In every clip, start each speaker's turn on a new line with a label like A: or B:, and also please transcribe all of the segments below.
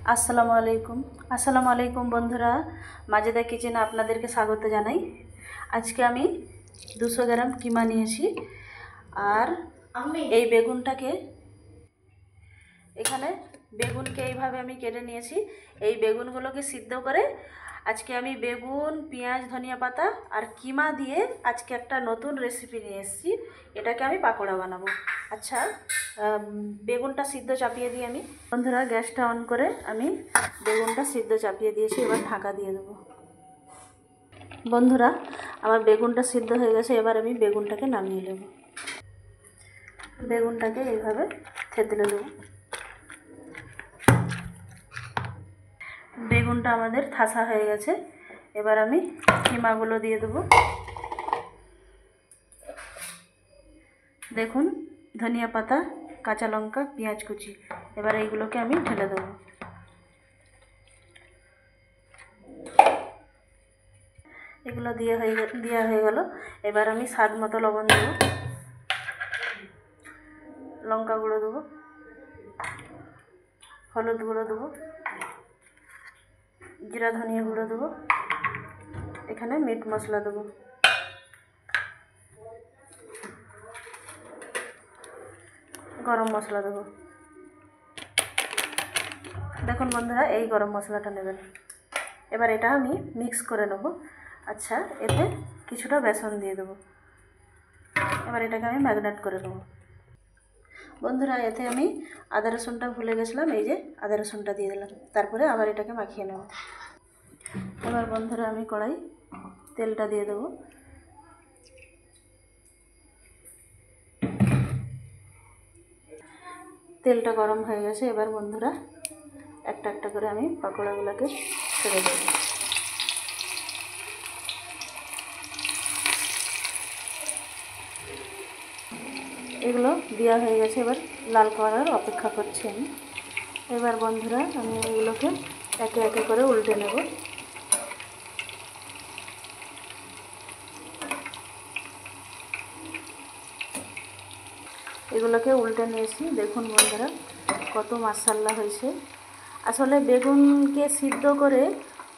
A: আসসালামু আলাইকুম বন্ধুরা, মাজেদা কিচেনে আপনাদেরকে স্বাগত জানাই। আজকে আমি 200 গ্রাম কিমা নিয়েছি আর এই এখানে বেগুনকে এইভাবে আমি কেটে নিয়েছি। এই বেগুনগুলোকে সিদ্ধ করে আজকে আমি বেগুন, পেঁয়াজ, ধনিয়া পাতা আর কিমা দিয়ে আজকে একটা নতুন রেসিপি নিয়ে এসেছি। এটাকে আমি পাকোড়া বানাবো। আচ্ছা, বেগুনটা সিদ্ধ চাপিয়ে দিই আমি। বন্ধুরা, গ্যাসটা অন করে আমি বেগুনটা সিদ্ধ চাপিয়ে দিয়েছি, এবার ঢাকা দিয়ে দেবো। বন্ধুরা, আমার বেগুনটা সিদ্ধ হয়ে গেছে, এবার আমি বেগুনটাকে নামিয়ে নেব। বেগুনটাকে এইভাবে থেতলে দেবো। বেগুনটা আমাদের ঠাসা হয়ে গেছে, এবার আমি কিমাগুলো দিয়ে দেবো। দেখুন, ধনিয়া পাতা, কাঁচা লঙ্কা, পেঁয়াজ কুচি, এবার এইগুলোকে আমি ঢেলে দেবো। এগুলো দেওয়া হয়ে গেল। এবার আমি স্বাদ মতো লবণ দেবো, লঙ্কা গুঁড়ো দেবো, হলুদ গুঁড়ো দেবো, জিরা ধনিয়া গুঁড়ো দেবো, এখানে মিট মশলা দেবো, গরম মশলা দেবো। দেখুন বন্ধুরা, এই গরম মশলাটা নেবেন। এবার এটা আমি মিক্স করে নেব। আচ্ছা, এতে কিছুটা বেসন দিয়ে দেবো। এবার এটাকে আমি ম্যারিনেট করে নেব। বন্ধুরা, এতে আমি আদা রসুনটা ভুলে গেছিলাম, এই যে আদা রসুনটা দিয়ে দিলাম। তারপরে আবার এটাকে মাখিয়ে নেব। এবার বন্ধুরা, আমি কড়াই তেলটা দিয়ে দেবো। তেলটা গরম হয়ে গেছে, এবার বন্ধুরা একটা একটা করে আমি পাকোড়াগুলোকে ছেড়ে দেবো। এগুলো দেওয়া হয়ে গেছে, এবার লাল করার অপেক্ষা করছি আমি। এবার বন্ধুরা, আমি এগুলোকে একে একে করে উল্টে নেব। এগুলোকে উল্টে নিয়েছি। দেখুন বন্ধুরা, কত মাশাআল্লাহ হয়েছে। আসলে বেগুনকে সিদ্ধ করে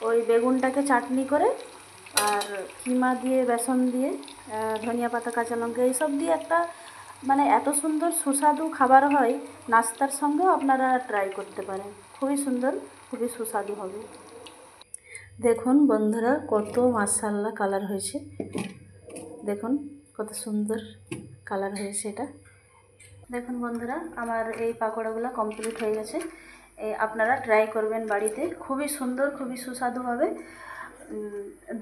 A: ওই বেগুনটাকে চাটনি করে আর কিমা দিয়ে, বেসন দিয়ে, ধনিয়া পাতা, কাঁচা লঙ্কা এইসব দিয়ে একটা মানে এত সুন্দর সুস্বাদু খাবার হয়, নাস্তার সঙ্গেও আপনারা ট্রাই করতে পারেন। খুবই সুন্দর, খুবই সুস্বাদু হবে। দেখুন বন্ধুরা, কত মাশাআল্লাহ কালার হয়েছে। দেখুন কত সুন্দর কালার হয়েছে এটা। দেখুন বন্ধুরা, আমার এই পাকোড়াগুলো কমপ্লিট হয়ে গেছে। আপনারা ট্রাই করবেন বাড়িতে, খুবই সুন্দর, খুবই সুস্বাদু হবে।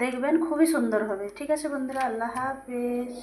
A: দেখবেন খুবই সুন্দর হবে। ঠিক আছে বন্ধুরা, আল্লাহ হাফেজ।